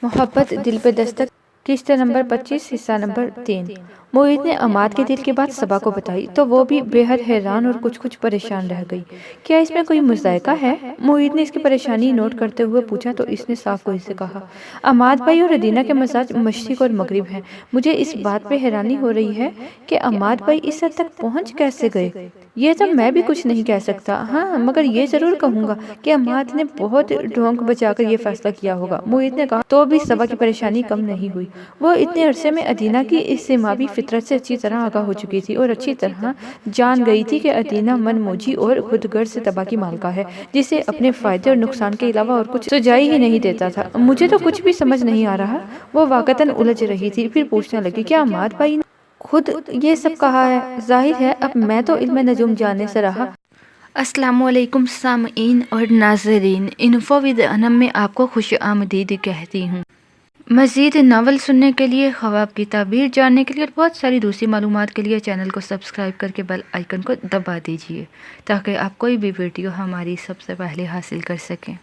मोहब्बत दिल पे दस्तक किस्त नंबर 25 हिस्सा नंबर 3। मोहित ने अमाद के दिल की बात सबा को बताई तो वो भी बेहद हैरान और कुछ कुछ परेशान रह गई। क्या इसमें कोई मुज़ायका है? मोहित ने इसकी परेशानी नोट करते हुए पूछा तो इसने साफ गोई से कहा, अमाद भाई और अदीना के मजाज मशरिक और मगरिब हैं। मुझे इस बात पे हैरानी हो रही है कि अमाद भाई इस हद तक पहुंच कैसे गए। ये तो मैं भी कुछ नहीं कह सकता, हाँ मगर ये जरूर कहूंगा कि अमाद ने बहुत ढोंक बचाकर ये फैसला किया होगा। मोहित ने कहा तो भी सबा की परेशानी कम नहीं हुई। वो इतने अरसे में अदीना की इस सेमावी फितरत से अच्छी तरह आगाह हो चुकी थी और अच्छी तरह जान गई थी कि अदीना मनमोजी और खुदगर्ज से तबाह की मालका है, जिसे अपने फायदे और नुकसान के अलावा और कुछ सुझाई ही नहीं देता था। मुझे तो कुछ भी समझ नहीं आ रहा। वो वाकतन उलझ रही थी, फिर पूछने लगी, क्या अमाद भाई ने खुद ये सब कहा है? जाहिर है अब मैं तो इल्म नजूम जानने से रहा। अस्सलामुअलैकुम सामईन और नाज़रीन, इन्फो विद अनम में आपको खुश आमदीद कहती हूँ। मज़ीद नावल सुनने के लिए, ख्वाब की ताबीर जानने के लिए और बहुत सारी दूसरी मालूमात के लिए चैनल को सब्सक्राइब करके बेल आइकन को दबा दीजिए ताकि आप कोई भी वीडियो हमारी सबसे पहले हासिल कर सकें।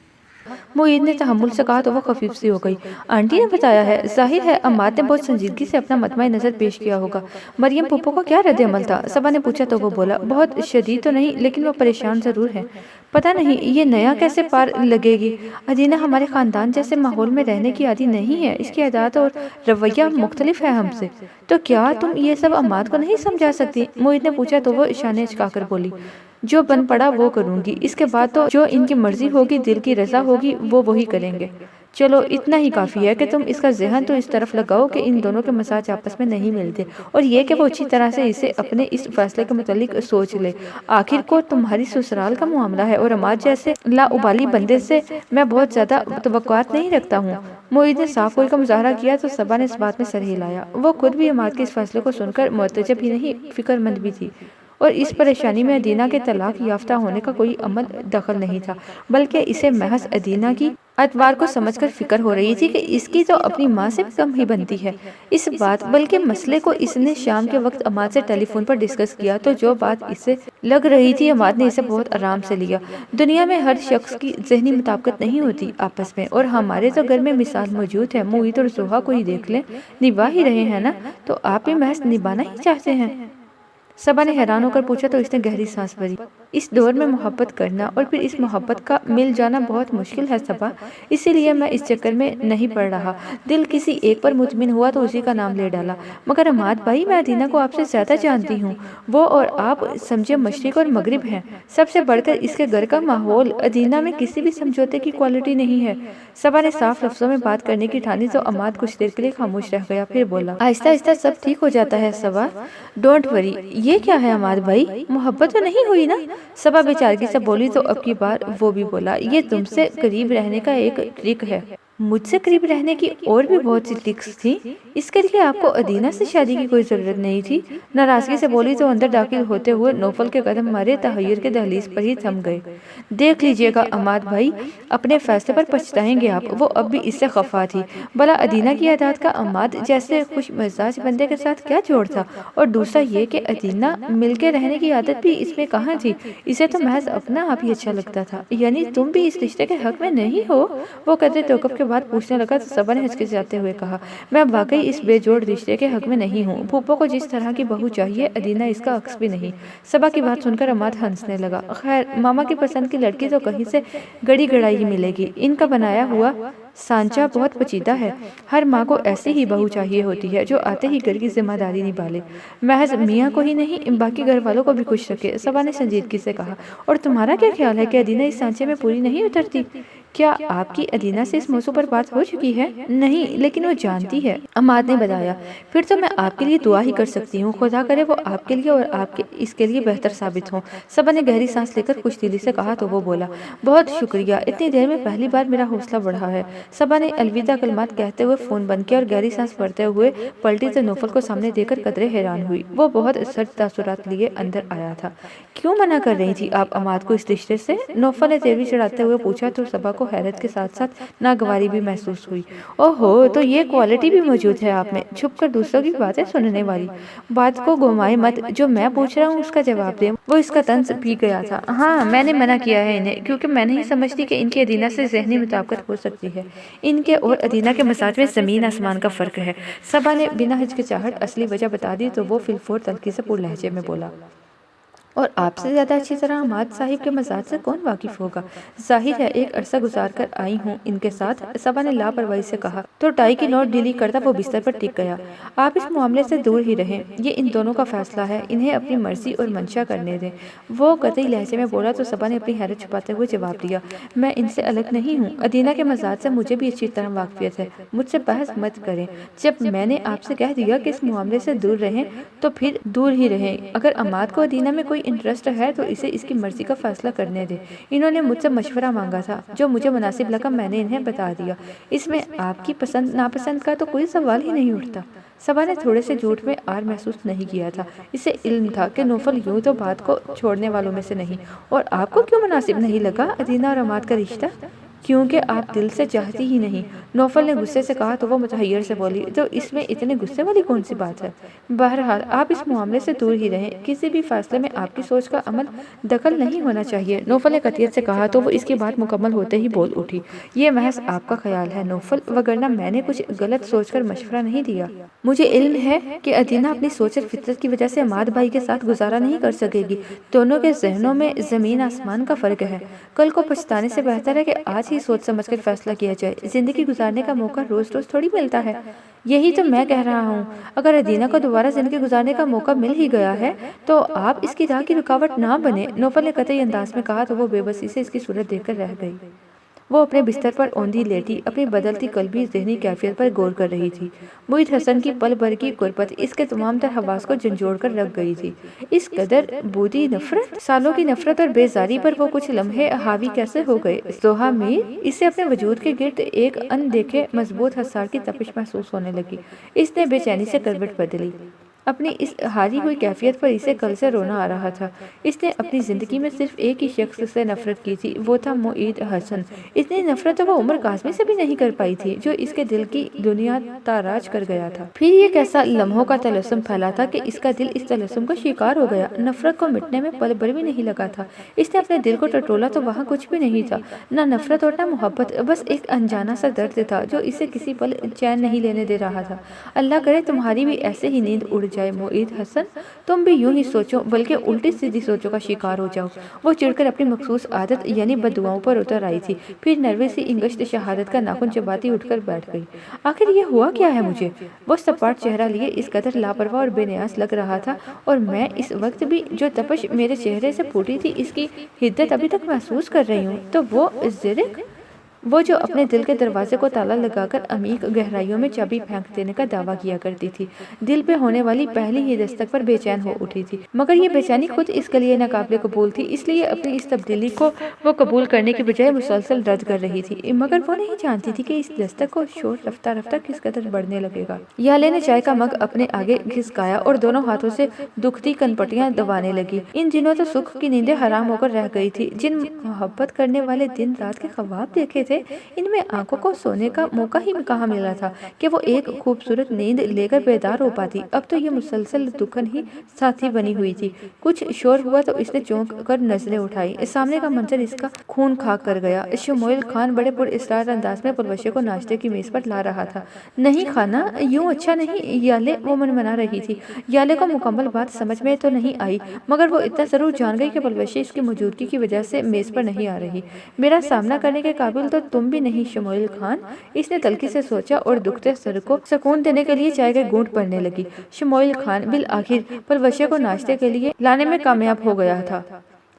मोईद ने तहम्मुल से कहा तो वो खफीफ सी हो गई। आंटी ने बताया है, जाहिर है अम्माद ने बहुत संजीदगी से अपना मतमा नज़र पेश किया होगा। मरियम पुप्पो को क्या रद्द अमल था? सबा ने पूछा तो वो बोला, बहुत शदीद तो नहीं लेकिन वो परेशान ज़रूर है। पता नहीं ये नया कैसे पार लगेगी। अदीना हमारे ख़ानदान जैसे माहौल में रहने की आदी नहीं है, इसकी आदत और रवैया मुख्तलिफ है हमसे। तो क्या तुम ये सब अम्माद को नहीं समझा सकती? मोईद ने पूछा तो वो इशाने चुकाकर बोली, जो बन पड़ा वो करूंगी, इसके बाद तो जो इनकी मर्जी होगी, दिल की रजा होगी, वो वही करेंगे। चलो इतना ही काफ़ी है कि तुम इसका जहन तो इस तरफ लगाओ कि इन दोनों के मसाज आपस में नहीं मिलते, और ये कि वो अच्छी तरह से इसे अपने इस फैसले के मुतालिक सोच ले। आखिर को तुम्हारी ससुराल का मामला है और अमाद जैसे लाउबाली बंदे से मैं बहुत ज़्यादा तवक्कुआत नहीं रखता हूँ। मोईद ने साफ गोई का मुजाहरा किया तो सबा ने इस बात में सर हिलाया। वो खुद भी अमाद के इस फैसले को सुनकर मुतजब ही नहीं, फिक्रमंद भी थी, और इस परेशानी में अदीना के तलाक याफ्ता होने का कोई अमल दखल नहीं था, बल्कि इसे महज अदीना की अतवार को समझकर फिक्र हो रही थी कि इसकी तो अपनी माँ से भी कम ही बनती है इस बात। बल्कि मसले को इसने शाम के वक्त अमाद से टेलीफोन पर डिस्कस किया तो जो बात इसे लग रही थी अमाद ने इसे बहुत आराम से लिया। दुनिया में हर शख्स की जहनी मुताबिकत नहीं होती आपस में, और हमारे तो घर में मिसाल मौजूद है। मोहित और सोहा को ही देख लें, निभा ही रहे हैं ना, तो आप भी महज निभाना ही चाहते हैं? सबा ने हैरान होकर पूछा तो इसने गहरी सांस भरी। इस दौर में मोहब्बत करना और फिर इस मोहब्बत का मिल जाना बहुत मुश्किल है सबा, इसीलिए मैं इस चक्कर में नहीं पड़ रहा। दिल किसी एक पर मुतमिन हुआ तो उसी का नाम ले डाला। मगर अमाद भाई, मैं अदीना को आपसे ज़्यादा जानती हूँ। वो और आप समझे मशरिक और मगरिब हैं। सबसे बढ़कर इसके घर का माहौल, अदीना में किसी भी समझौते की क्वालिटी नहीं है। सबा ने साफ लफ्ज़ों में बात करने की ठानी तो अमाद कुछ देर के लिए खामोश रह गया, फिर बोला, आहिस्ता आहिस्ता सब ठीक हो जाता है सबा, डोंट वरी। ये क्या है अमाद भाई, मोहब्बत तो नहीं हुई ना? सबा बेचारगी से बोली तो अब की बार वो भी बोला, ये तुमसे करीब रहने का एक ट्रिक है। मुझसे करीब रहने की और भी बहुत सी ट्रिक्स थी, इसके लिए आपको अदीना से शादी की कोई ज़रूरत नहीं थी। नाराज़गी से बोली तो अंदर दाखिल होते हुए नौफल के कदम मारे तहय्युर के दहलीज पर ही थम गए। देख लीजिएगा अमाद भाई, अपने फैसले पर पछताएंगे आप। वो अब भी इससे खफा थी। भला अदीना की आदत का अमाद जैसे खुश मिजाज बंदे के साथ क्या जोड़ था? और दूसरा ये कि अदीना मिलके रहने की आदत भी इसमें कहाँ थी? इसे तो महज अपना आप ही अच्छा लगता था। यानी तुम भी इस रिश्ते के हक में नहीं हो? वो कदरे तौक़ुफ़ के बाद पूछने लगा तो सबा ने हिचकिचाते हुए कहा, मैं वाकई इस बेजोड़ रिश्ते के हक में नहीं हूँ। फूफो को जिस तरह की बहू चाहिए, अदीना इसका अक्स भी नहीं। सबा की बात सुनकर अमाद हंसने लगा। खैर, मामा की पसंद की लड़की तो कहीं से गड़ी गड़ाई ही मिलेगी। इनका बनाया हुआ सांचा बहुत पचीदा है। हर माँ को ऐसी ही बहू चाहिए होती है जो आते ही घर की जिम्मेदारी निभा ले, महज मियाँ को ही नहीं बाकी घर वालों को भी खुश रखे। सबा ने संजीदगी से कहा, और तुम्हारा क्या ख्याल है कि अदीना इस सांचे में पूरी नहीं उतरती? क्या आपकी अदीना से इस मौजू पर बात हो चुकी है? नहीं, लेकिन वो जानती है, अमाद ने बताया। फिर तो मैं आपके लिए दुआ ही कर सकती हूँ, खुदा करे वो आपके लिए और आपके इसके लिए बेहतर साबित हो। सबा ने गहरी सांस लेकर कुछ दिली से कहा तो वो बोला, बहुत शुक्रिया, इतनी देर में पहली बार मेरा हौसला बढ़ा है। सबा ने अलविदा कलमात कहते हुए फ़ोन बंद किया और गहरी सांस भरते हुए पलटी तो नौफल को सामने देकर कदरे हैरान हुई। वो बहुत सर्द तासुरात लिए अंदर आया था। क्यों मना कर रही थी आप अमाद को इस रिश्ते से? नौफल ने तेवरी चढ़ाते हुए पूछा तो सबा को हैरत के साथ साथ नागवारी भी महसूस हुई। ओहो, तो ये क्वालिटी भी मौजूद है आप में, छुप कर दूसरों की बातें सुनने वाली। बात को घुमाए मत, जो मैं पूछ रहा हूँ उसका जवाब दे। वो इसका तंज पी गया था। हाँ, मैंने मना किया है इन्हें, क्योंकि मैं नहीं समझती कि इनकी अदीना से जहनी मुताबिकत हो सकती है। ان کے اور ادینہ کے مزاج میں زمین آسمان کا فرق ہے۔ صبا نے بنا ہچکچاہٹ اصلی وجہ بتا دی تو وہ فی الفور تلخی سے پر لہجے میں بولا، اور آپ سے زیادہ اچھی طرح حماد صاحب کے مزاج سے کون واقف ہوگا؟ ظاہر ہے ایک عرصہ گزار کر آئی ہوں ان کے ساتھ، صبا نے لاپرواہی سے کہا تو ٹائی کی نوٹ ڈھیلی کرتا وہ بستر پر ٹک گیا۔ آپ اس معاملے سے دور ہی رہیں، یہ ان دونوں کا فیصلہ ہے، انہیں اپنی مرضی اور منشا کرنے دیں۔ وہ قطعی لہجے میں بولا تو صبا نے اپنی حیرت چھپاتے ہوئے جواب دیا، میں ان سے الگ نہیں ہوں، ادینہ کے مزاج سے مجھے بھی اچھی طرح واقفیت ہے، مجھ سے بحث مت کریں۔ جب میں نے آپ سے کہہ دیا کہ اس معاملے سے دور رہیں تو پھر دور ہی رہیں۔ اگر عماد کو ادینہ میں کوئی انٹرسٹ ہے تو اسے اس کی مرضی کا فیصلہ کرنے دے۔ انہوں نے مجھ سے مشورہ مانگا تھا، جو مجھے مناسب لگا میں نے انہیں بتا دیا، اس میں آپ کی پسند ناپسند کا تو کوئی سوال ہی نہیں اٹھتا۔ صبا نے تھوڑے سے جھوٹ میں آر محسوس نہیں کیا تھا، اسے علم تھا کہ نوفل یوں تو بات کو چھوڑنے والوں میں سے نہیں۔ اور آپ کو کیوں مناسب نہیں لگا ادینہ اور عماد کا رشتہ؟ کیونکہ آپ دل سے چاہتی ہی نہیں، نوفل نے غصے سے کہا تو وہ متحیر سے بولی، تو اس میں اتنے غصے والی کون سی بات ہے؟ بہرحال آپ اس معاملے سے دور ہی رہیں، کسی بھی فیصلے میں آپ کی سوچ کا عمل دخل نہیں ہونا چاہیے۔ نوفل نے قطعیت سے کہا تو وہ اس کی بات مکمل ہوتے ہی بول اٹھی، یہ محض آپ کا خیال ہے نوفل، وگرنہ میں نے کچھ غلط سوچ کر مشورہ نہیں دیا۔ مجھے علم ہے کہ ادینہ اپنی سوچ اور فطرت کی وجہ سے عماد بھائی کے ساتھ گزارا نہیں کر سکے گی، دونوں کے ذہنوں میں زمین آسمان کا فرق ہے۔ کل کو پچھتانے سے بہتر ہے کہ آج ہی سوچ سمجھ کر فیصلہ کیا جائے، زندگی گزارنے کا موقع روز روز تھوڑی ملتا ہے۔ یہی تو میں کہہ رہا ہوں، اگر ادینہ کو دوبارہ زندگی گزارنے کا موقع مل ہی گیا ہے تو آپ اس کی راہ کی رکاوٹ نہ بنے، نوفل نے قطعی انداز میں کہا تو وہ بے بسی سے اس کی صورت دیکھ کر رہ گئی۔ وہ اپنے بستر پر اوندھی لیٹی اپنی بدلتی قلبی ذہنی کیفیت پر غور کر رہی تھی۔ معید حسن کی پل بھر کی قربت اس کے تمام تر حواس کو جھنجھوڑ کر رکھ گئی تھی۔ اس قدر بودی نفرت، سالوں کی نفرت اور بیزاری پر وہ کچھ لمحے حاوی کیسے ہو گئے؟ زوہا میر، اسے اپنے وجود کے گرد ایک ان دیکھے مضبوط حصار کی تپش محسوس ہونے لگی۔ اس نے بے چینی سے کروٹ بدلی۔ اپنی اس ہاری ہوئی کیفیت پر اسے کل سے رونا آ رہا تھا۔ اس نے اپنی زندگی میں صرف ایک ہی شخص سے نفرت کی تھی، وہ تھا معید حسن۔ اتنی نفرت تو وہ عمر کاظمی سے بھی نہیں کر پائی تھی، جو اس کے دل کی دنیا تاراج کر گیا تھا۔ پھر یہ کیسا لمحوں کا طلسم پھیلا تھا کہ اس کا دل اس طلسم کا شکار ہو گیا۔ نفرت کو مٹنے میں پل بھر بھی نہیں لگا تھا۔ اس نے اپنے دل کو ٹٹولا تو وہاں کچھ بھی نہیں تھا، نہ نفرت اور نہ محبت، بس ایک انجانا سا درد تھا جو اسے کسی پل چین نہیں لینے دے رہا تھا۔ اللہ کرے تمہاری بھی ایسے ہی نیند اڑ جائے معید حسن، تم بھی یوں ہی سوچو بلکہ الٹی سیدھی سوچوں کا شکار ہو جاؤ۔ وہ چڑھ کر اپنی مخصوص عادت یعنی بددعاؤں پر اتر آئی تھی، پھر نروے سی انگشت شہادت کا ناخن چباتی اٹھ کر بیٹھ گئی۔ آخر یہ ہوا کیا ہے مجھے؟ وہ سپاٹ چہرہ لیے اس قدر لاپرواہ اور بے نیاز لگ رہا تھا، اور میں اس وقت بھی جو تپش میرے چہرے سے پھوٹی تھی اس کی حدت ابھی تک محسوس کر رہی ہوں۔ تو وہ زرق، وہ جو اپنے دل کے دروازے کو تالا لگا کر عمیق گہرائیوں میں چابی پھینک دینے کا دعویٰ کیا کرتی تھی، دل پہ ہونے والی پہلی ہی دستک پر بے چین ہو اٹھی تھی، مگر یہ بے چینی خود اس کے لیے ناقابل قبول تھی، اس لیے اپنی اس تبدیلی کو وہ قبول کرنے کی بجائے مسلسل رد کر رہی تھی، مگر وہ نہیں جانتی تھی کہ اس دستک کو شور رفتہ رفتہ کس قدر بڑھنے لگے گا۔ یالے نے چائے کا مگ اپنے آگے گھسکایا اور دونوں ہاتھوں سے دکھتی کنپٹیاں دبانے لگی۔ ان دنوں تو سکھ کی نیندیں حرام ہو کر رہ گئی تھی، جن محبت کرنے والے دن رات کے خواب دیکھے تھے ان میں آنکھوں کو سونے کا موقع ہی کہاں ملا تھا کہ وہ ایک خوبصورت نیند لے کر بیدار ہو پاتی۔ اب تو یہ مسلسل دکھن ہی ساتھی بنی ہوئی تھی۔ کچھ شور ہوا تو اس نے چونک کر نظریں اٹھائی، سامنے کا منظر اس کا خون خاک کر گیا۔ شموئیل خان بڑے پر اصرار انداز میں پلوشے کو ناشتے کی میز پر لا رہا تھا۔ نہیں کھانا یوں اچھا نہیں یالے، وہ منمنا رہی تھی۔ یالے کو مکمل بات سمجھ میں تو نہیں آئی، مگر وہ اتنا ضرور جان گئی کہ پلوشے اس کی موجودگی کی وجہ سے میز پر نہیں آ رہی۔ میرا سامنا کرنے کے قابل تو تم بھی نہیں شموئیل خان، اس نے تلخی سے سوچا اور دکھتے سر کو سکون دینے کے لیے چائے کے گھونٹ بھرنے لگی۔ شموئیل خان بالآخر پلوشے کو ناشتے کے لیے لانے میں کامیاب ہو گیا تھا۔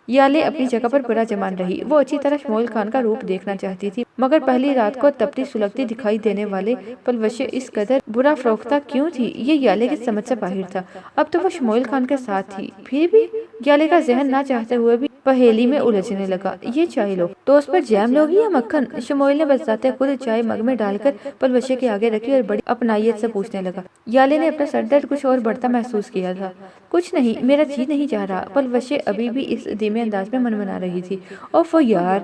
یالے اپنی جگہ پر پراجمان رہی، وہ اچھی طرح شموئیل خان کا روپ دیکھنا چاہتی تھی، مگر پہلی رات کو تپتی سلگتی دکھائی دینے والے پلوشے اس قدر برا فروختہ کیوں تھی، یہ یالے کی سمجھ سے باہر تھا۔ اب تو وہ شموئیل خان کے ساتھ تھی، پھر بھی یالے کا ذہن نہ چاہتے ہوئے بھی پہیلی میں الجھنے لگا۔ یہ چائے لو، تو اس پر جیم لوگی یا مکھن؟ شموئیل نے بذات خود چائے مگ میں ڈال کر پلوشے کے آگے رکھی اور بڑی اپنائیت سے پوچھنے لگا۔ یالے نے اپنا سر درد کچھ اور بڑھتا محسوس کیا تھا۔ کچھ نہیں، میرا جی نہیں چاہ رہا، پلوشے ابھی بھی اس دھیمے انداز میں منمنا رہی تھی۔ اوف یار،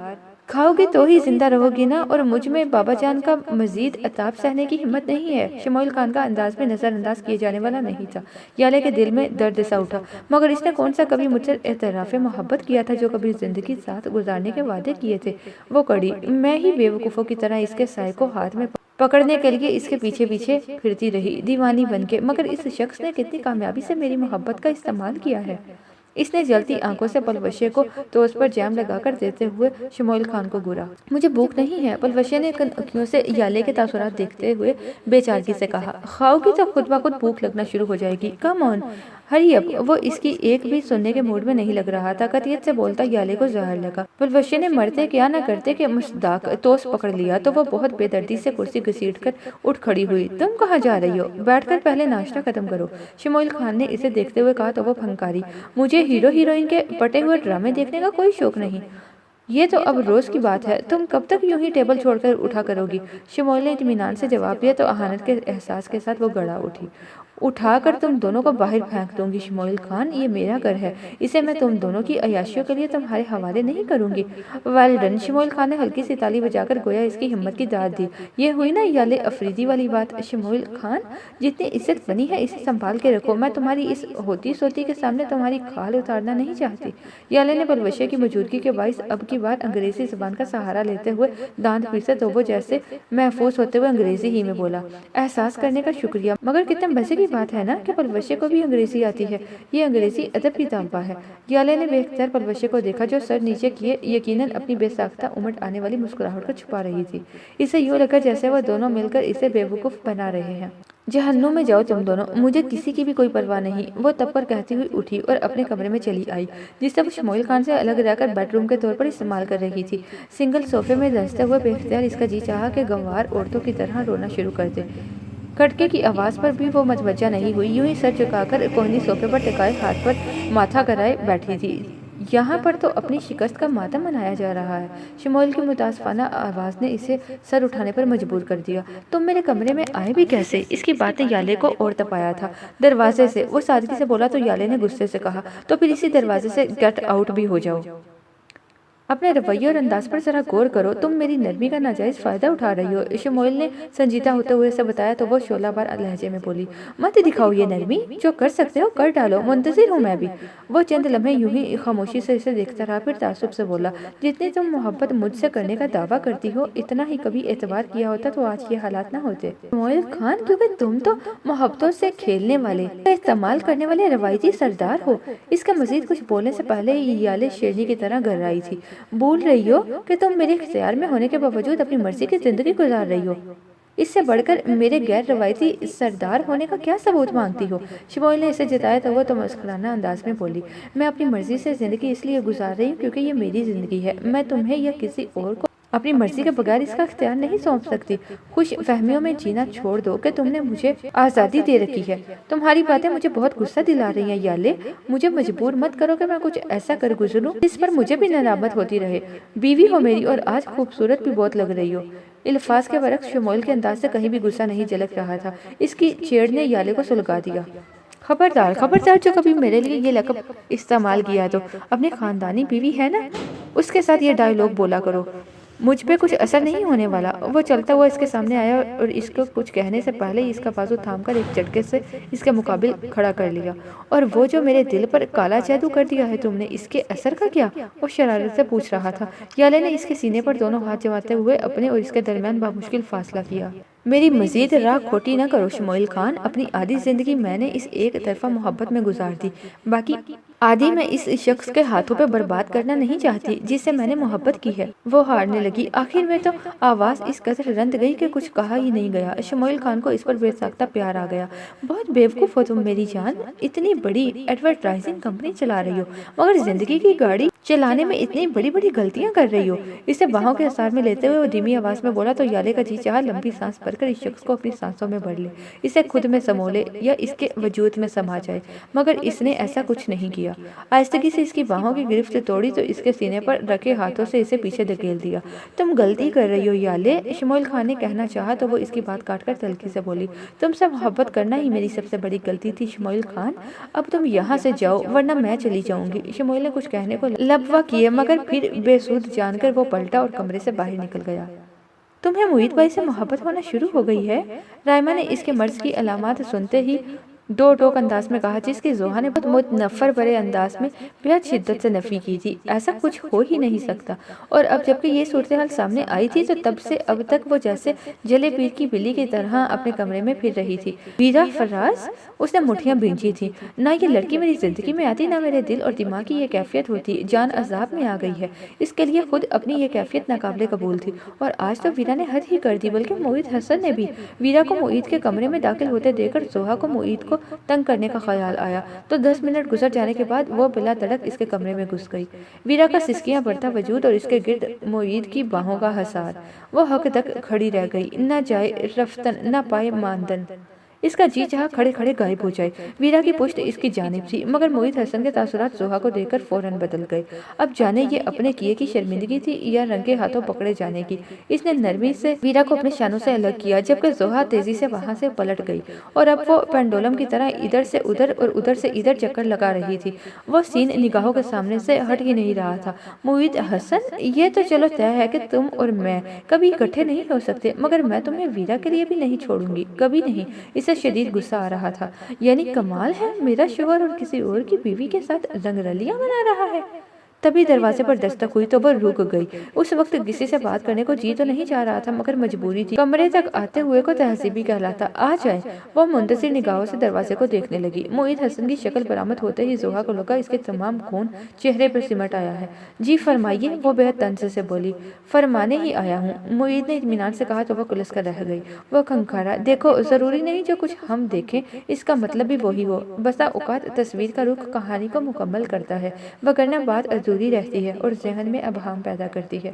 کھاؤگی تو ہی زندہ رہوگی نا، اور مجھ میں بابا جان کا مزید عطاب سہنے کی ہمت نہیں ہے۔ شمویل خان کا انداز بھی نظر انداز کیے جانے والا نہیں تھا۔ یالے کے دل میں درد سا اٹھا، مگر اس نے کون سا کبھی مجھ سے اعتراف محبت کیا تھا؟ جو کبھی زندگی ساتھ گزارنے کے وعدے کیے تھے وہ کڑی میں ہی بیوقوفوں کی طرح اس کے سائے کو ہاتھ میں پکڑنے کے لیے اس کے پیچھے پیچھے پھرتی رہی دیوانی بن کے۔ مگر اس شخص نے کتنی کامیابی سے میری محبت کا استعمال کیا ہے۔ اس نے جلتی آنکھوں سے پلوشے کو توس پر جام لگا کر دیتے ہوئے شمویل خان کو گورا۔ مجھے بھوک نہیں ہے، پلوشے نے کنکیوں سے یالے کے تاثرات دیکھتے ہوئے بے چارگی سے کہا۔ کھاؤگی تو خود بخود بھوک لگنا شروع ہو جائے گی، کم آن ہری اب۔ وہ اس کی ایک بھی سننے کے موڈ میں نہیں لگ رہا تھا۔ قطعیت سے بولتا یالے کو زہر لگا۔ پلوشے نے مرتے کیا نہ کرتے کہ مصداق توس پکڑ لیا تو وہ بہت بے دردی سے کرسی گھسیٹ کر اٹھ کھڑی ہوئی۔ تم کہاں جا رہی ہو؟ بیٹھ کر پہلے ناشتہ ختم کرو، شمویل خان نے اسے دیکھتے ہوئے کہا تو وہ پھنکاری۔ مجھے ہیرو ہیروئن کے پٹے ہوئے ڈرامے دیکھنے کا کوئی شوق نہیں، یہ تو اب روز کی بات ہے۔ تم کب تک یوں ہی ٹیبل چھوڑ کر اٹھا کرو گی؟ شمویل نے اطمینان سے جواب دیا تو اہانت کے احساس کے ساتھ وہ گڑا اٹھی۔ اٹھا کر تم دونوں کو باہر پھینک دوں گی شمویل خان، یہ میرا گھر ہے، اسے میں تم دونوں کی عیاشیوں کے لیے تمہارے حوالے نہیں کروں گی۔ ویل ڈن، شمویل خان نے ہلکی سی تالی بجا کر گویا اس کی ہمت کی داد دی۔ یہ ہوئی نا یالے افریدی والی بات؟ شمویل خان، جتنی عزت بنی ہے اسے سنبھال کے رکھو، میں تمہاری اس ہوتی سوتی کے سامنے تمہاری کھال اتارنا نہیں چاہتی۔ یالے نے پلوشے کی موجودگی کے باعث اب کی بار انگریزی زبان کا سہارا لیتے ہوئے دانت پیسے تو وہ جیسے محفوظ ہوتے ہوئے انگریزی ہی میں بولا۔ احساس کرنے کا شکریہ، مگر کتنے مزے کی بات ہے نا کہ پلوشے کو بھی انگریزی آتی ہے، یہ انگریزی ادب کی طالبہ ہے۔ یالے نے بے اختیار پلوشے کو دیکھا جو سر نیچے کیے یقیناً اپنی بے ساختہ امٹ آنے والی مسکراہٹ کو چھپا رہی تھی۔ اسے یوں لگا جیسے وہ دونوں مل کر اسے بیوقوف بنا رہے ہیں۔ جہنم میں جاؤ تم دونوں، مجھے کسی کی بھی کوئی پرواہ نہیں، وہ تب پر کہتی ہوئی اٹھی اور اپنے کمرے میں چلی آئی جسے وہ شمویل خان سے الگ رہ کر بیڈ روم کے طور پر استعمال کر رہی تھی۔ سنگل صوفے میں دھنستے ہوئے بے اختیار اس کا جی چاہا کہ گنوار عورتوں کی طرح رونا شروع کر دے۔ کھٹکے کی آواز پر بھی وہ متوجہ نہیں ہوئی، یوں ہی سر جھکا کر کوہنی صوفے پر ٹکائے ہاتھ پر ماتھا کرائے بیٹھی تھی۔ یہاں پر تو اپنی شکست کا ماتم منایا جا رہا ہے۔ شمویل کی متاسفانہ آواز نے اسے سر اٹھانے پر مجبور کر دیا۔ تم میرے کمرے میں آئے بھی کیسے؟ اس کی بات نے یالے کو اور تپایا تھا۔ دروازے سے، وہ سادگی سے بولا تو یالے نے غصے سے کہا، تو پھر اسی دروازے سے گیٹ آؤٹ بھی ہو جاؤ۔ اپنے رویے اور انداز پر ذرا غور کرو، تم میری نرمی کا ناجائز فائدہ اٹھا رہی ہو۔ شمویل نے سنجیدہ ہوتے ہوئے اسے بتایا تو وہ شعلہ بار لہجے میں بولی، مت دکھاؤ یہ نرمی، جو کر سکتے ہو کر ڈالو، منتظر ہوں میں بھی۔ وہ چند لمحے یوں ہی خاموشی سے اسے دیکھتا رہا، پھر تعصب سے بولا، جتنی تم محبت مجھ سے کرنے کا دعویٰ کرتی ہو اتنا ہی کبھی اعتبار کیا ہوتا تو آج یہ حالات نہ ہوتے۔ شمویل خان، کیونکہ تم تو محبتوں سے کھیلنے والے، استعمال کرنے والے روایتی سردار ہو۔ اس کا مزید کچھ بولنے سے پہلے یالے شیرنی کی طرح گھررائی تھی۔ بھول رہی ہو کہ تم میرے اختیار میں ہونے کے باوجود اپنی مرضی کی زندگی گزار رہی ہو، اس سے بڑھ کر میرے غیر روایتی سردار ہونے کا کیا ثبوت مانگتی ہو؟ شمویل نے اسے جتایا تو وہ مسکرانہ انداز میں بولی، میں اپنی مرضی سے زندگی اس لیے گزار رہی ہوں کیونکہ یہ میری زندگی ہے، میں تمہیں یا کسی اور کو اپنی مرضی کے بغیر اس کا اختیار نہیں سونپ سکتی۔ خوش فہمیوں میں جینا چھوڑ دو کہ تم نے مجھے آزادی دے رکھی ہے۔ تمہاری باتیں مجھے بہت غصہ دلا رہی ہیں یالے، مجھے مجبور مت کرو کہ میں کچھ ایسا کر گزروں جس پر مجھے بھی ندامت ہوتی رہے۔ بیوی ہو میری اور آج خوبصورت بھی بہت لگ رہی ہو۔ الفاظ کے برعکس شمویل کے انداز سے کہیں بھی غصہ نہیں جھلک رہا تھا۔ اس کی چھیڑ نے یالے کو سلگا دیا۔ خبردار، خبردار، جو کبھی میرے لیے یہ لقب استعمال کیا تو اپنی خاندانی بیوی ہے نا، اس کے ساتھ یہ ڈائیلاگ بولا کرو، مجھ پہ کچھ اثر نہیں ہونے والا۔ وہ چلتا ہوا اس کے سامنے آیا اور اس کو کچھ کہنے سے پہلے ہی اس کا بازو تھام کر ایک جھٹکے سے اس کے مقابل کھڑا کر لیا۔ اور وہ جو میرے دل پر کالا جادو کر دیا ہے تم نے، اس کے اثر کا کیا؟ وہ شرارت سے پوچھ رہا تھا۔ یالے نے اس کے سینے پر دونوں ہاتھ جماتے ہوئے اپنے اور اس کے درمیان بامشکل فاصلہ کیا۔ میری مزید راہ کھوٹی نہ کرو شمویل خان، اپنی آدھی زندگی میں نے اس ایک طرفہ محبت میں گزار دی، باقی آدھی میں اس شخص کے ہاتھوں پہ برباد کرنا نہیں چاہتی جس سے میں نے محبت کی ہے۔ وہ ہارنے لگی۔ آخر میں تو آواز اس قدر رند گئی کہ کچھ کہا ہی نہیں گیا۔ شمویل خان کو اس پر بے ساختہ پیار آ گیا۔ بہت بیوقوف ہو تم میری جان، اتنی بڑی ایڈورٹائزنگ کمپنی چلا رہی ہو مگر زندگی کی گاڑی چلانے میں اتنی بڑی بڑی غلطیاں کر رہی ہو۔ اسے باہوں کے اثار میں لیتے ہوئے وہ دھیمی آواز میں بولا تو یالے کا جی چاہا لمبی سانس بھر کر اس شخص کو اپنی سانسوں میں بھر لے، اسے خود میں سمو لے یا اس کے وجود میں سما جائے، مگر اس نے ایسا کچھ نہیں کیا۔ آہستگی سے اس کی باہوں کی گرفت توڑی تو اس کے سینے پر رکھے ہاتھوں سے اسے پیچھے دھکیل دیا۔ تم غلطی کر رہی ہو یالے، شمویل خان نے کہنا چاہا تو وہ اس کی بات کاٹ کر تلخی سے بولی، تم سے محبت کرنا ہی میری سب سے بڑی غلطی تھی شمویل خان، اب تم یہاں سے جاؤ ورنہ میں چلی جاؤں گی۔ شمویل نے کچھ کہنے کو लबवा किए, मगर फिर बेसुध जानकर वो पलटा और कमरे से बाहर निकल गया। तुम्हें मोहित भाई से मोहब्बत होना शुरू हो गई है? रायमा ने इसके मर्ज की अलामत सुनते ही दो टोक अंदाज में कहा, जिसकी जोहा ने बहुत नफर भरे अंदाज में बेहद शिद्दत से नफी की थी। ऐसा कुछ हो ही नहीं सकता। और अब जबकि ये सूरत हाल सामने आई थी तो तब से अब तक वो जैसे जले पीर की बिल्ली की तरह अपने कमरे में फिर रही थी। वीरा फराज, उसने मुठियां भींची थी। ना ये लड़की मेरी जिंदगी में आती, ना मेरे दिल और दिमाग की ये कैफियत होती। जान अजाब में आ गई है। इसके लिए खुद अपनी ये कैफियत नाकाबिले कबूल थी। और आज तो वीरा ने हद ही कर दी। बल्कि मोहित हसन ने भी। वीरा को मोहित के कमरे में दाखिल होते देखकर जोहा को मोहित को तंग करने का ख्याल आया तो 10 मिनट गुजर जाने के बाद वो बिला तड़क इसके कमरे में घुस गई। वीरा का सिसकियां बढ़ता वजूद और इसके गिर्द मोईद की बाहों का हसार। वो हक तक खड़ी रह गई। न जाए रफ्तन, न पाए मानदन। इसका जी चाहा खड़े खड़े गायब हो जाए। वीरा की पुश्त इसकी जानिब थी, मगर मोहित हसन के तासुरात जोहा को देखकर फौरन बदल गए। अब जाने ये अपने किए की शर्मिंदगी थी या रंगे हाथों पकड़े जाने की। इसने नरमी से वीरा को अपने शानों से अलग किया, जबकि जोहा तेजी से वहां से पलट गई और अब वो पेंडुलम की तरह इधर से उधर और उधर से इधर चक्कर लगा रही थी। वो सीन निगाहों के सामने से हट ही नहीं रहा था। मोहित हसन, ये तो चलो तय है कि तुम और मैं कभी इकट्ठे नहीं हो सकते, मगर मैं तुम्हें वीरा के लिए भी नहीं छोड़ूंगी, कभी नहीं। इसे शदीद गुस्सा आ रहा था। यानी कमाल है, मेरा शोहर और किसी और की बीवी के साथ रंगरलियां मना रहा है। तभी दरवाजे पर दस्तक हुई तो वो रुक गई। उस वक्त किसी से बात करने को जी तो नहीं चाह रहा था, मगर मजबूरी थी। कमरे तक आते हुए को तहजीबी कहलाता। आ जाए। वो मुंतजिर निगाहों से दरवाजे को देखने लगी। मोहित हसन की शक्ल बरामद होते ही जोहा को लगा इसके तमाम खून चेहरे पर सिमट आया है। जी फरमाइए, वो बेहद तंज से बोली। फरमाने ही आया हूँ, मोहित ने इत्मीनान से कहा तो वह कुलस कर रह गई। वो खंखारा, देखो जरूरी नहीं जो कुछ हम देखें इसका मतलब भी वही हो। बसा औकात तस्वीर का रुख कहानी को मुकम्मल करता है, वगरना बात अधूरी रहती है और जहन में अबहम पैदा करती है।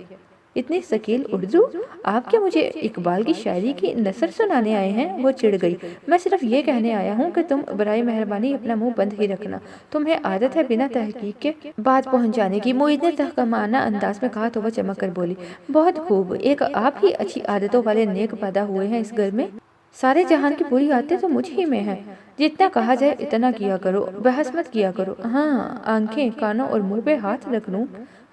इतनी शकील उर्दू, आप क्या मुझे इकबाल की शायरी की नसर सुनाने आए हैं? वो चिढ़ गई। मैं सिर्फ ये कहने आया हूँ कि तुम बराए मेहरबानी अपना मुंह बंद ही रखना। तुम्हें आदत है बिना तहकीक के बात पहुंचाने की। मोहित ने तहकमाना अंदाज में कहा तो वह चमक कर बोली, बहुत खूब, एक आप ही अच्छी आदतों वाले नेक पैदा हुए हैं इस घर में। सारे जहान की बुरी आदतें तो मुझ ही में है। जितना कहा जाए इतना किया करो, बहस मत किया करो। हाँ, आंखें कानों और मुंह पे हाथ रख लूं,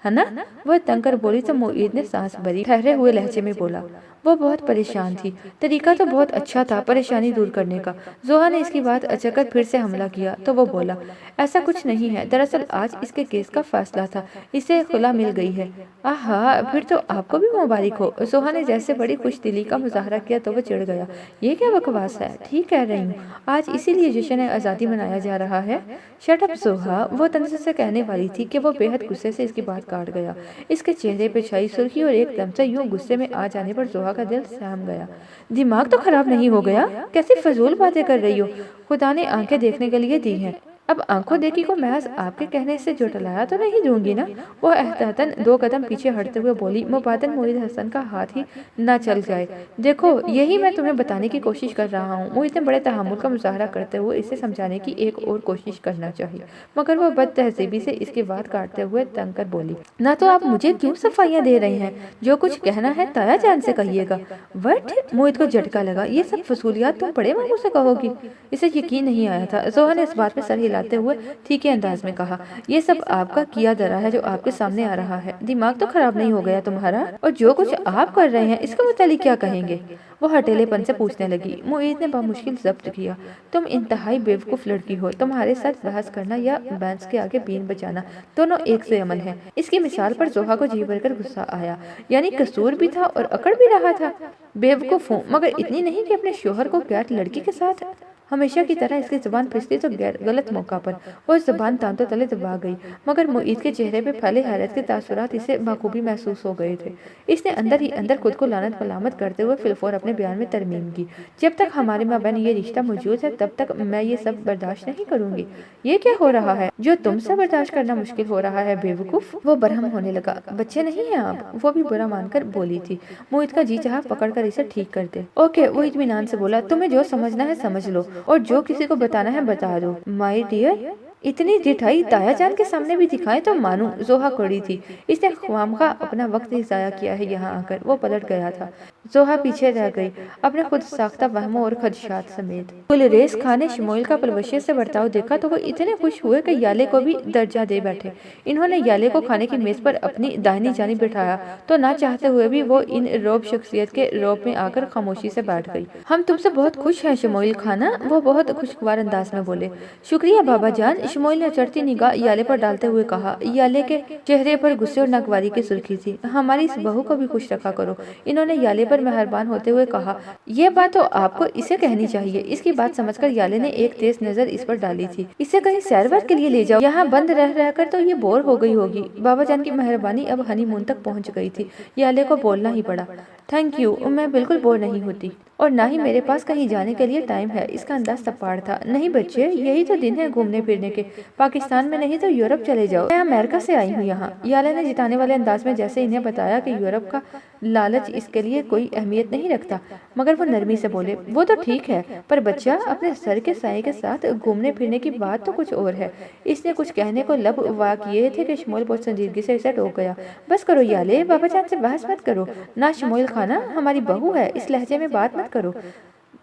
है ना? वह तंग कर बोली तो मोईद ने सांस भरी ठहरे हुए लहजे में बोला। वो बहुत परेशान थी। तरीका तो बहुत अच्छा था परेशानी दूर करने का। जोहा ने इसकी बात अचकत फिर से हमला किया तो वो बोला, ऐसा कुछ नहीं है। दरअसल आज इसके केस का फैसला था, इसे खुला मिल गई है। आहा, फिर तो आपको भी मुबारक हो। जोहा ने जैसे बड़ी खुश दिली का मुजाहरा किया तो वो चिढ़ गया। ये क्या बकवास है? ठीक कह रही हूँ, आज इसीलिए जश्न आज़ादी मनाया जा रहा है। शट अप जोहा, वो तंज से कहने वाली थी कि वो बेहद गुस्से से इसकी बात काट गया। इसके चेहरे पे छाई सुर्खी और एकदम से यूं गुस्से में आ जाने पर जोहा का दिल सहम गया। दिमाग तो खराब नहीं हो गया? कैसी फजूल बातें कर रही हो? खुदा ने आंखें देखने के लिए दी हैं। अब आंखों देखी को महज आपके कहने से जुटलाया तो नहीं दूंगी ना? वो एहतियातन 2 कदम पीछे हटते हुए बोली। मुबादन मोहित हसन का हाथ ही न चल जाए। देखो, यही मैं तुम्हें बताने की कोशिश कर रहा हूँ। मोहित ने बड़े तहम्मुल का मुजाहरा करते हुए इसे समझाने की एक और कोशिश करना चाहिए, मगर वो बद तहजीबी से इसकी बात काटते हुए तंग कर बोली, ना तो आप मुझे क्यों सफाइयाँ दे रही हैं? जो कुछ कहना है ताया जान से कहिएगा। वट? मोहित को झटका लगा। ये सब फसूलियात तुम बड़े मामू से कहोगी? इसे यकीन नहीं आया था। जोहा ने इस बात पर सर हिलाते हुए ठीक अंदाज में कहा, ये सब आपका किया धरा है जो आपके सामने आ रहा है। दिमाग तो खराब नहीं हो गया तुम्हारा? और जो कुछ आप कर रहे हैं इसका मुतालिक क्या कहेंगे? वो हटेलेपन से पूछने लगी। मोहित ने बामुश्किल जब्त किया। तुम इंतहाई बेवकूफ लड़की हो। तुम्हारे साथ बहस करना या बैंस के आगे बीन बजाना दोनों एक से अमल है। इसकी मिसाल पर जोहा को जी भरकर गुस्सा आया। यानी कसूर भी था और अकड़ भी रहा था। बेवकूफ हूँ, मगर इतनी नहीं कि अपने शोहर को गैर लड़की के साथ। हमेशा की तरह इसकी जुबान फिसली तो गलत मौका पर वो जुबान दांतों तले दबा गई, मगर मोईद के चेहरे पे फैले हैरत के तासुरात इसे बखूबी महसूस हो गए थे। इसने अंदर ही अंदर खुद को लानत मलामत करते हुए फिलफोर अपने बयान में तरमीम की। जब तक हमारे माबैन ये रिश्ता मौजूद है तब तक मैं ये सब बर्दाश्त नहीं करूंगी। ये क्या हो रहा है जो तुमसे बर्दाश्त करना मुश्किल हो रहा है बेवकूफ? वो बरहम होने लगा। बच्चे नहीं है आप? वो भी बुरा मानकर बोली थी। मोहित का जी चाहा पकड़ कर इसे ठीक कर दे। ओके, वो इत्मीनान से बोला। तुम्हें जो समझना है समझ लो और जो किसी को बताना है बता दो। माय डियर, इतनी ढिठाई ताया जान के सामने भी दिखाए तो मानू। जोहा कड़ी थी। इसने ख्वामखा अपना वक्त ही जाया किया है यहाँ आकर। वो पलट गया था। जोहा पीछे रह गई, अपने खुद साख्ता वहमों और खदशात समेत। गुलरेज खान ने शमूएल का पलवशियत से बर्ताव देखा तो वो इतने खुश हुए कि याले को भी दर्जा दे बैठे। इन्होंने याले को खाने की मेज पर अपनी दाहिनी जानिब बिठाया तो ना चाहते हुए भी वो इन रोब शख्सियत के रोब में आकर खामोशी से बैठ गई। हम तुमसे बहुत खुश हैं शमूएल खाना, वो बहुत खुशगवार अंदाज में बोले। शुक्रिया बाबा जान, शमूएल ने चढ़ती निगाह याले पर डालते हुए कहा। याले के चेहरे पर गुस्से और नागवारी की सुर्खी थी। हमारी इस बहू को भी खुश रखा करो, इन्होंने याले पर मेहरबान होते हुए कहा। यह बात तो आपको इसे कहनी चाहिए। इसकी बात समझकर याले ने एक तेज नजर इस पर डाली थी। इसे कहीं सैर के लिए ले जाओ, यहाँ बंद रह रहकर तो ये बोर हो गई होगी। बाबा जान की मेहरबानी अब हनीमून तक पहुँच गई थी। याले को बोलना ही पड़ा। थैंक यू, मैं बिल्कुल बोर नहीं होती और ना ही मेरे पास कहीं जाने के लिए टाइम है। इसका अंदाज सपाड़ था। नहीं बच्चे, यही तो दिन है घूमने फिरने के। पाकिस्तान में नहीं तो यूरोप चले जाओ, मैं अमेरिका से आई हूँ यहाँ। याले ने जिताने वाले अंदाज में जैसे इन्हें बताया कि यूरोप का लालच इसके लिए कोई अहमियत नहीं रखता, मगर वो नरमी से बोले। वो तो ठीक है, पर बच्चा अपने सर के साए के साथ घूमने फिरने की बात तो कुछ और है। इसने कुछ कहने को लब वाक किए थे कि शमूएल बहुत संजीदगी से इसे रोक गया। बस करो याले, बाबा जान से बहस मत करो ना। शमूएल खाना हमारी बहू है, इस लहजे में बात मत करो।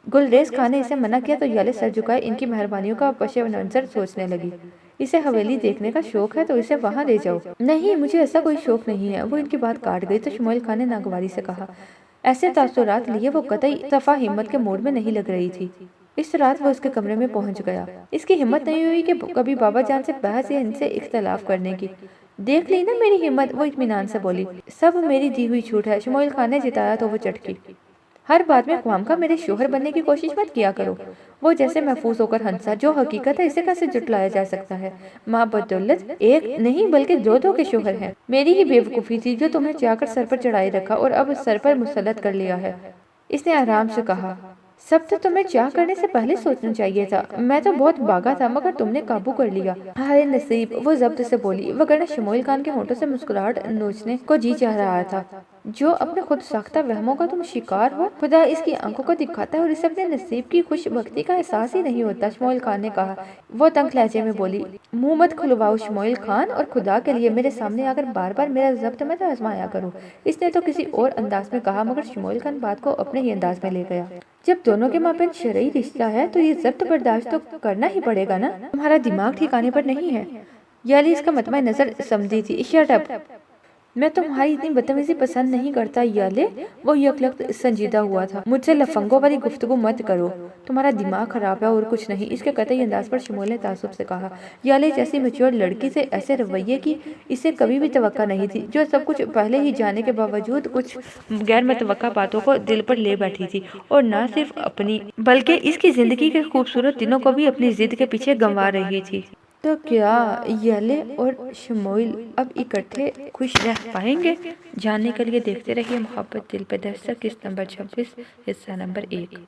गुलरेज खान ने इसे मना किया तो याले सर झुकाए इनकी मेहरबानियों का पशे मंजर सोचने लगी। इसे हवेली देखने का शौक है तो इसे वहां ले जाओ। नहीं, मुझे ऐसा कोई शौक नहीं है। वो इनकी बात काट गई तो शमूएल खान ने नागवारी से कहा। ऐसे तासुरात लिए वो कतई सफा हिम्मत के मूड में नहीं लग रही थी। इस रात वो उसके कमरे में पहुंच गया। इसकी हिम्मत नहीं हुई कि कभी बाबा जान से बहस या इनसे इख्तलाफ करने की। देख ली ना मेरी हिम्मत, वो इत्मीनान से बोली। सब मेरी दी हुई छूट है। शमूएल खान ने जिताया तो वो चटकी। हर बात में ख्वामखा मेरे शोहर बनने की कोशिश मत किया करो। वो जैसे महफूज होकर हंसा। जो हकीकत है इसे कैसे जुटलाया जा सकता है। मोहब्बत दिल एक नहीं बल्कि दो के शोहर हैं। मेरी ही बेवकूफ़ी थी जो तुम्हें चाहकर सर पर चढ़ाए रखा और अब सर पर मुसल्लत कर लिया है। इसने आराम से कहा। सब तो तुम्हें चाह करने से पहले सोचना चाहिए था। मैं तो बहुत भागा था मगर तुमने काबू कर लिया। हाय नसीब, वो जब्त से बोली, वगरना शमूएल खान के होठों से मुस्कुराहट नोचने को जी चाह रहा था। जो अपने खुद साख्ता वहमों का तुम शिकार हो, खुदा इसकी आंखों को दिखाता है और इसे अपने नसीब की खुशबख्ती का एहसास ही नहीं होता। शमूएल खान ने कहा। वो तंग लहजे में बोली। मुंह मत खुलवाओ शमूएल खान, और खुदा के लिए मेरे सामने आकर बार बार मेरा जब्त मत आजमाया करो। इसने तो किसी और अंदाज में कहा मगर शमूएल खान बात को अपने ही अंदाज में ले गया। जब दोनों के मापेन शरई रिश्ता है तो ये जब्त बर्दाश्त तो करना ही पड़ेगा ना। तुम्हारा दिमाग ठिकाने पर नहीं है। याली इसका मतमा नजर समझी थी। शट अप, मैं तुम्हारी इतनी बदतमीजी पसंद नहीं करता याले। वो यकलख्त संजीदा हुआ था। मुझसे लफंगों वाली गुफ्तगू मत करो, तुम्हारा दिमाग खराब है और कुछ नहीं। इसके कतई अंदाज पर शमूएल ने तासुब से कहा। याले जैसी मैच्योर लड़की से ऐसे रवैये की इसे कभी भी तवक्का नहीं थी, जो सब कुछ पहले ही जाने के बावजूद कुछ गैर मुतवक्का बातों को दिल पर ले बैठी थी और न सिर्फ अपनी बल्कि इसकी जिंदगी के खूबसूरत दिनों को भी अपनी जिद के पीछे गंवा रही थी। तो क्या याले और शमूएल अब इकट्ठे खुश रह पाएंगे? जानने के लिए देखते रहिए मोहब्बत दिल पे दस्तक, किस्त नंबर 26, हिस्सा नंबर 1।